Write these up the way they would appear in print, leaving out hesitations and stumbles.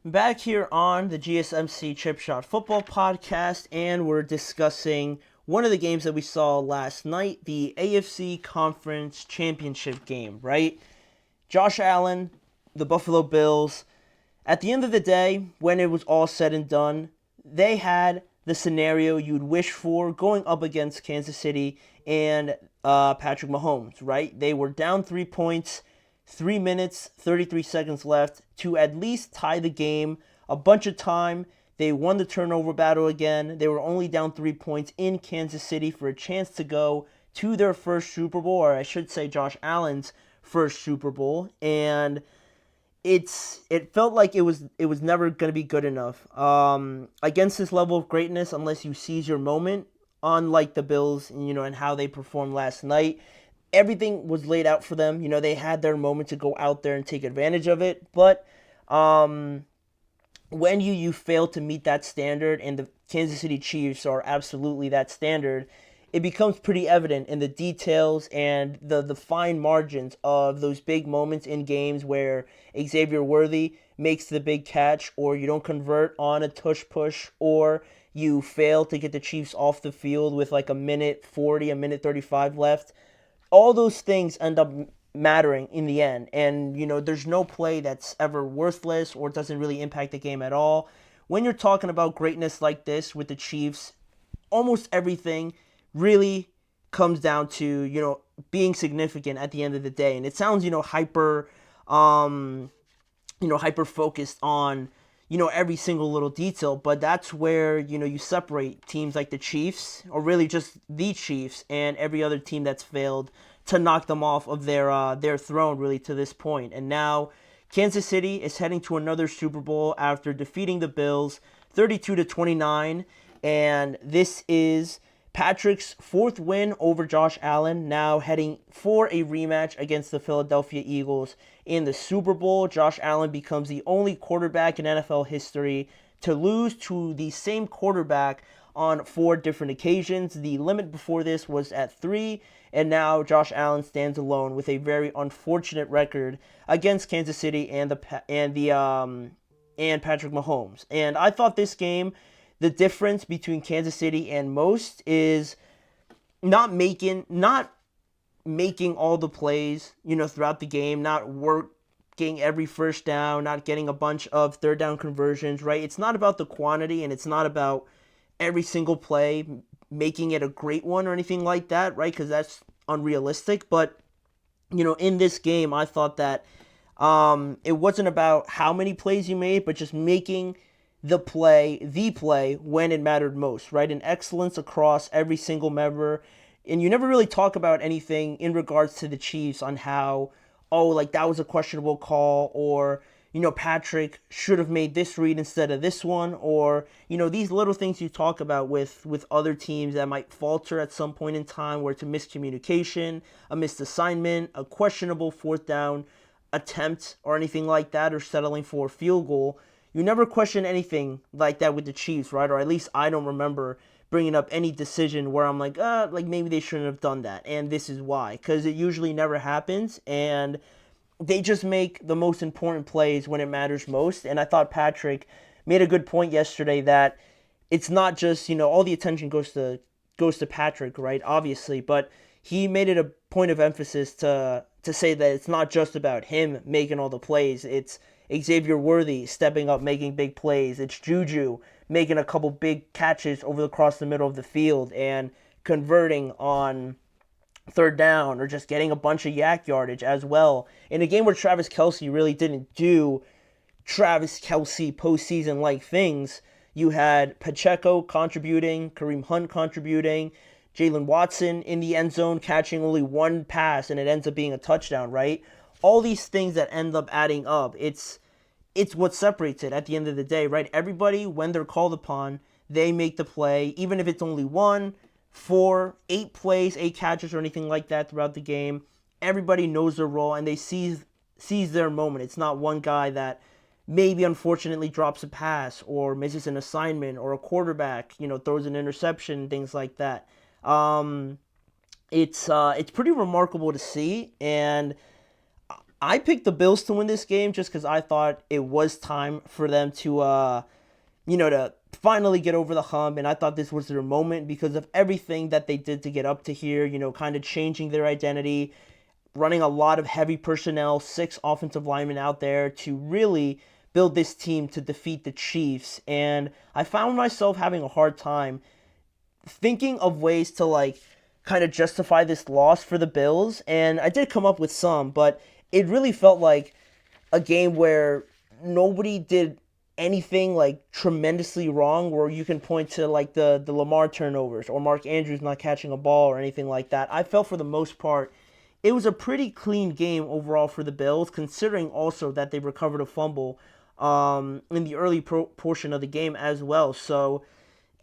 Back here on the GSMC Chip Shot Football Podcast, and we're discussing one of the games that we saw last night, the AFC Conference Championship game, right? Josh Allen, the Buffalo Bills, at the end of the day, when it was all said and done, they had the scenario you'd wish for going up against Kansas City and Patrick Mahomes, right? They were down 3 points, 3 minutes, 33 seconds left to at least tie the game a bunch of time. They won the turnover battle again. They were only down 3 points in Kansas City for a chance to go to their first Super Bowl, or I should say Josh Allen's first Super Bowl. And it felt like it was never going to be good enough. Against this level of greatness, unless you seize your moment, unlike the Bills, and how they performed last night, everything was laid out for them. They had their moment to go out there and take advantage of it. But when you fail to meet that standard, and the Kansas City Chiefs are absolutely that standard, it becomes pretty evident in the details and the fine margins of those big moments in games where Xavier Worthy makes the big catch, or you don't convert on a tush push, or you fail to get the Chiefs off the field with like a minute 40, a minute 35 left. All those things end up mattering in the end. And, there's no play that's ever worthless or doesn't really impact the game at all. When you're talking about greatness like this with the Chiefs, almost everything really comes down to, being significant at the end of the day. And it sounds, hyper focused on, every single little detail, but that's where, you separate teams like the Chiefs, or really just the Chiefs, and every other team that's failed to knock them off of their throne really to this point. And now Kansas City is heading to another Super Bowl after defeating the Bills 32-29, and this is Patrick's fourth win over Josh Allen, now heading for a rematch against the Philadelphia Eagles in the Super Bowl. Josh Allen becomes the only quarterback in NFL history to lose to the same quarterback on 4 different occasions. The limit before this was at 3, and now Josh Allen stands alone with a very unfortunate record against Kansas City and Patrick Mahomes. And I thought this game, the difference between Kansas City and most is not making all the plays, throughout the game, not working every first down, not getting a bunch of third down conversions, right? It's not about the quantity, and it's not about every single play making it a great one or anything like that, right? Because that's unrealistic. But, in this game, I thought that it wasn't about how many plays you made, but just making the play when it mattered most, right? An excellence across every single member. And you never really talk about anything in regards to the Chiefs on how, that was a questionable call, or, Patrick should have made this read instead of this one, or, these little things you talk about with other teams that might falter at some point in time, where it's a miscommunication, a missed assignment, a questionable fourth down attempt, or anything like that, or settling for a field goal. You never question anything like that with the Chiefs, right? Or at least I don't remember bringing up any decision where I'm like maybe they shouldn't have done that, and this is why. Because it usually never happens, and they just make the most important plays when it matters most. And I thought Patrick made a good point yesterday that it's not just, all the attention goes to Patrick, right? Obviously, but he made it a point of emphasis to say that it's not just about him making all the plays. It's Xavier Worthy stepping up, making big plays. It's Juju making a couple big catches across the middle of the field and converting on third down, or just getting a bunch of yak yardage as well. In a game where Travis Kelce really didn't do Travis Kelce postseason-like things, you had Pacheco contributing, Kareem Hunt contributing, Jalen Watson in the end zone catching only one pass, and it ends up being a touchdown, right? All these things that end up adding up, it's what separates it at the end of the day, right? Everybody, when they're called upon, they make the play, even if it's only 1, 4, 8 plays, 8 catches, or anything like that throughout the game. Everybody knows their role, and they seize their moment. It's not one guy that maybe unfortunately drops a pass or misses an assignment, or a quarterback, throws an interception, things like that. It's pretty remarkable to see, and I picked the Bills to win this game just because I thought it was time for them to, to finally get over the hump. And I thought this was their moment because of everything that they did to get up to here, kind of changing their identity, running a lot of heavy personnel, 6 offensive linemen out there to really build this team to defeat the Chiefs. And I found myself having a hard time thinking of ways to kind of justify this loss for the Bills. And I did come up with some, but it really felt like a game where nobody did anything tremendously wrong, where you can point to the Lamar turnovers or Mark Andrews not catching a ball or anything like that. I felt for the most part it was a pretty clean game overall for the Bills, considering also that they recovered a fumble in the early portion of the game as well. So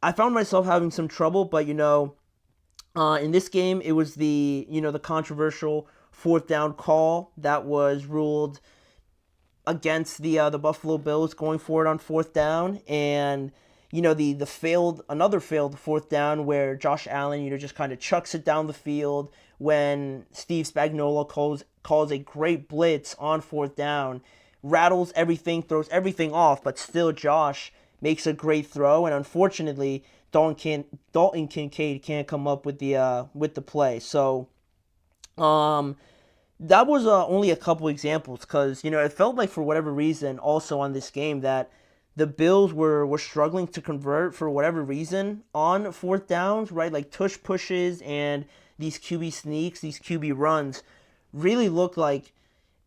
I found myself having some trouble, but in this game it was the controversial 4th down call that was ruled against the Buffalo Bills going for it on 4th down, and the another failed 4th down where Josh Allen just kind of chucks it down the field when Steve Spagnuolo calls a great blitz on 4th down, rattles everything, throws everything off, but still Josh makes a great throw, and unfortunately Dalton Kincaid can't come up with the play. So that was only a couple examples, because it felt like for whatever reason also on this game that the Bills were struggling to convert for whatever reason on 4th downs, right? Like tush pushes and these QB sneaks, these QB runs really looked like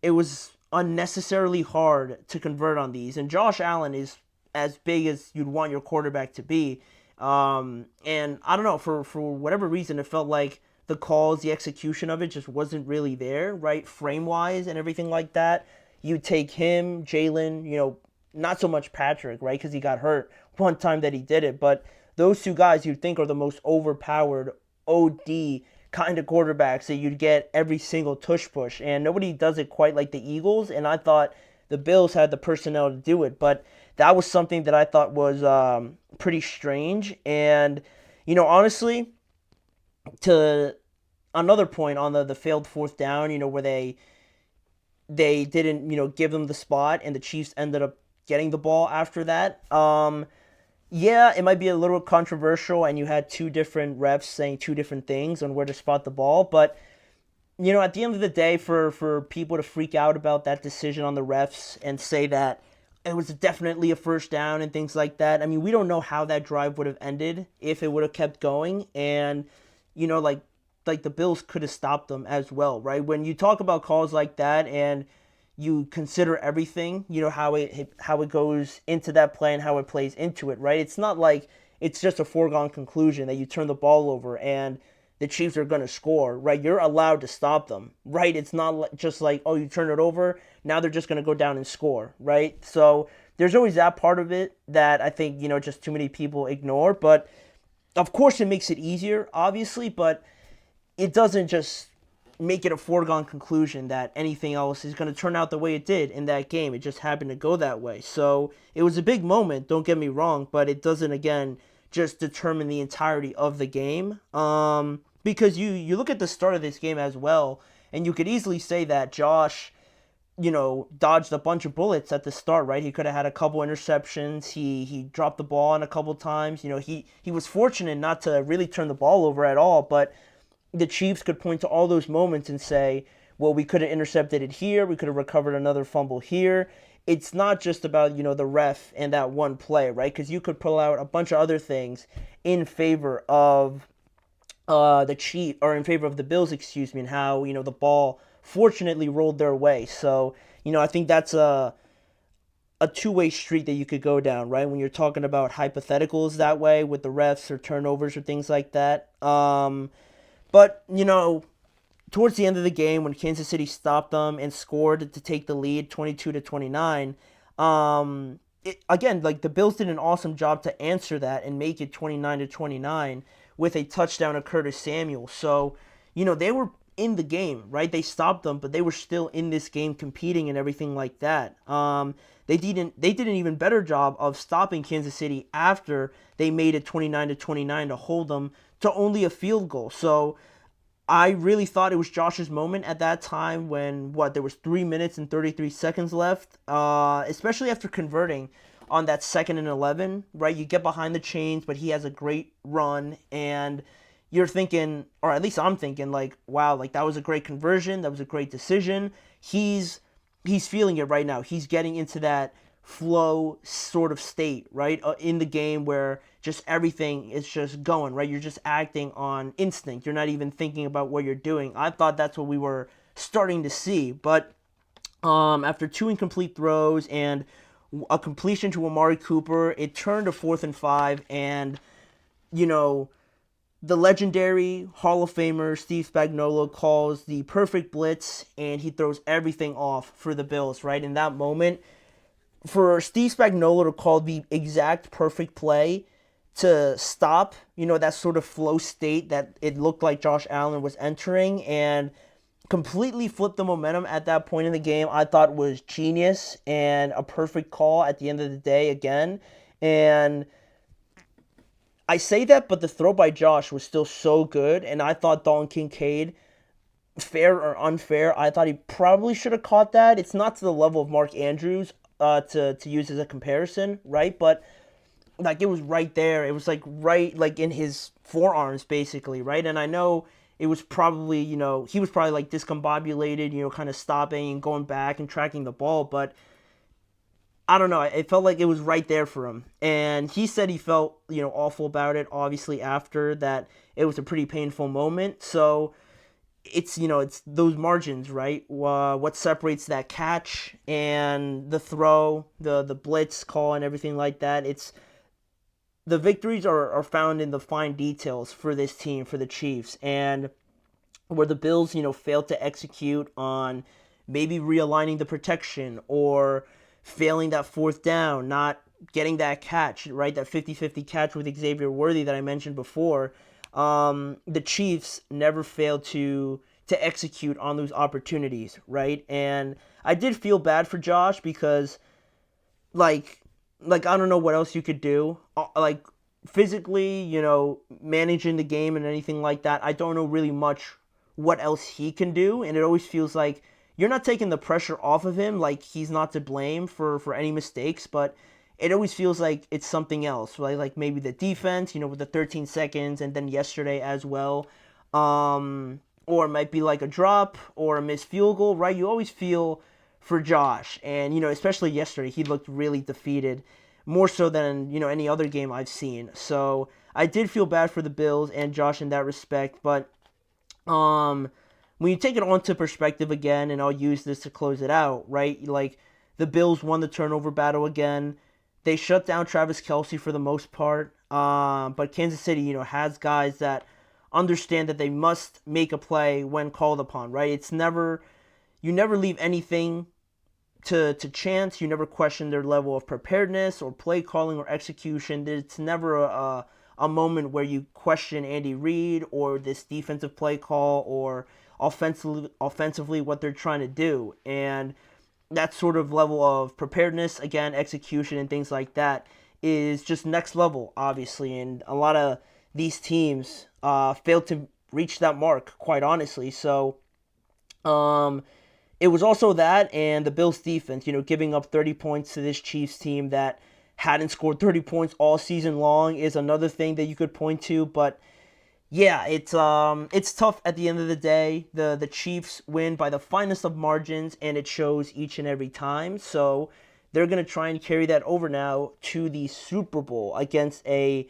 it was unnecessarily hard to convert on these. And Josh Allen is as big as you'd want your quarterback to be. And I don't know, for whatever reason, it felt like the calls, the execution of it just wasn't really there, right? Frame-wise and everything like that. You take him, Jalen, not so much Patrick, right? Because he got hurt one time that he did it. But those 2 guys you'd think are the most overpowered OD kind of quarterbacks that you'd get every single tush push. And nobody does it quite like the Eagles. And I thought the Bills had the personnel to do it. But that was something that I thought was pretty strange. And, honestly, to another point on the failed 4th down, where they didn't, give them the spot and the Chiefs ended up getting the ball after that. Yeah, it might be a little controversial, and you had 2 different refs saying 2 different things on where to spot the ball. But, at the end of the day, for people to freak out about that decision on the refs and say that it was definitely a 1st down and things like that, I mean, we don't know how that drive would have ended if it would have kept going. And, like the Bills could have stopped them as well, right? When you talk about calls like that and you consider everything, how it goes into that play and how it plays into it, right? It's not like it's just a foregone conclusion that you turn the ball over and the Chiefs are going to score, right? You're allowed to stop them, right? It's not just like, oh, you turn it over, now they're just going to go down and score, right? So there's always that part of it that I think, just too many people ignore. But of course it makes it easier, obviously, but it doesn't just make it a foregone conclusion that anything else is going to turn out the way it did in that game. It just happened to go that way. So it was a big moment, don't get me wrong, but it doesn't, again, just determine the entirety of the game. Because you look at the start of this game as well, and you could easily say that Josh, dodged a bunch of bullets at the start, right? He could have had a couple interceptions. He dropped the ball on a couple times. He was fortunate not to really turn the ball over at all, but the Chiefs could point to all those moments and say, well, we could have intercepted it here. We could have recovered another fumble here. It's not just about, the ref and that one play, right? Because you could pull out a bunch of other things in favor of the Chiefs, or in favor of the Bills, excuse me, and how, the ball fortunately rolled their way. So, I think that's a two-way street that you could go down, right? When you're talking about hypotheticals that way with the refs or turnovers or things like that. But, towards the end of the game, when Kansas City stopped them and scored to take the lead 22-29, again, the Bills did an awesome job to answer that and make it 29-29 with a touchdown of Curtis Samuel. So, they were in the game, right? They stopped them, but they were still in this game competing and everything like that. They did an even better job of stopping Kansas City after they made it 29-29 to hold them to only a field goal. So I really thought it was Josh's moment at that time when, there was 3 minutes and 33 seconds left, especially after converting on that 2nd and 11, right? You get behind the chains, but he has a great run, and you're thinking, or at least I'm thinking, like, wow, like that was a great conversion, that was a great decision. He's feeling it right now. He's getting into that flow sort of state, right? In the game where just everything is just going, right? You're just acting on instinct. You're not even thinking about what you're doing. I thought that's what we were starting to see, but after 2 incomplete throws and a completion to Amari Cooper, it turned to 4th and 5, and the legendary Hall of Famer Steve Spagnuolo calls the perfect blitz, and he throws everything off for the Bills, right? In that moment, for Steve Spagnuolo to call the exact perfect play to stop, that sort of flow state that it looked like Josh Allen was entering and completely flip the momentum at that point in the game, I thought was genius and a perfect call at the end of the day again. And I say that, but the throw by Josh was still so good, and I thought Dalton Kincaid, fair or unfair, I thought he probably should have caught that. It's not to the level of Mark Andrews to use as a comparison, right? But like it was right there. It was like right like in his forearms basically, right? And I know it was probably, he was probably like discombobulated, kind of stopping and going back and tracking the ball, but I don't know. It felt like it was right there for him. And he said he felt, awful about it, obviously, after that. It was a pretty painful moment. So it's, it's those margins, right? What separates that catch and the throw, the blitz call and everything like that. It's the victories are found in the fine details for this team, for the Chiefs. And where the Bills, failed to execute on maybe realigning the protection or failing that 4th down, not getting that catch, right? That 50-50 catch with Xavier Worthy that I mentioned before. The Chiefs never failed to execute on those opportunities, right? And I did feel bad for Josh because, like I don't know what else you could do. Like, physically, managing the game and anything like that, I don't know really much what else he can do. And it always feels like you're not taking the pressure off of him, like he's not to blame for any mistakes, but it always feels like it's something else, right? Like maybe the defense, with the 13 seconds, and then yesterday as well. Or it might be like a drop or a missed field goal, right? You always feel for Josh, and, especially yesterday, he looked really defeated, more so than, any other game I've seen. So I did feel bad for the Bills and Josh in that respect, but when you take it onto perspective again, and I'll use this to close it out, right? Like, the Bills won the turnover battle again. They shut down Travis Kelce for the most part. But Kansas City, has guys that understand that they must make a play when called upon, right? You never leave anything to chance. You never question their level of preparedness or play calling or execution. It's never a moment where you question Andy Reid or this defensive play call or offensively what they're trying to do. And that sort of level of preparedness, again, execution and things like that is just next level, obviously. And a lot of these teams failed to reach that mark, quite honestly. So it was also that, and the Bills defense, giving up 30 points to this Chiefs team that hadn't scored 30 points all season long is another thing that you could point to. But yeah, it's tough at the end of the day. The Chiefs win by the finest of margins, and it shows each and every time. So they're going to try and carry that over now to the Super Bowl against a,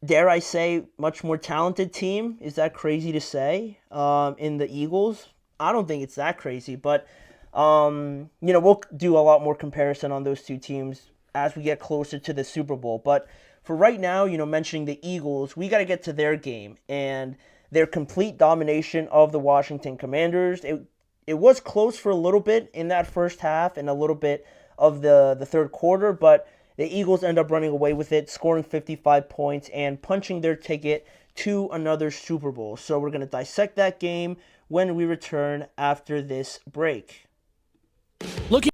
dare I say, much more talented team. Is that crazy to say? In the Eagles? I don't think it's that crazy, but we'll do a lot more comparison on those two teams as we get closer to the Super Bowl. But for right now, mentioning the Eagles, we got to get to their game and their complete domination of the Washington Commanders. It was close for a little bit in that first half and a little bit of the third quarter, but the Eagles end up running away with it, scoring 55 points and punching their ticket to another Super Bowl. So we're going to dissect that game when we return after this break. Looking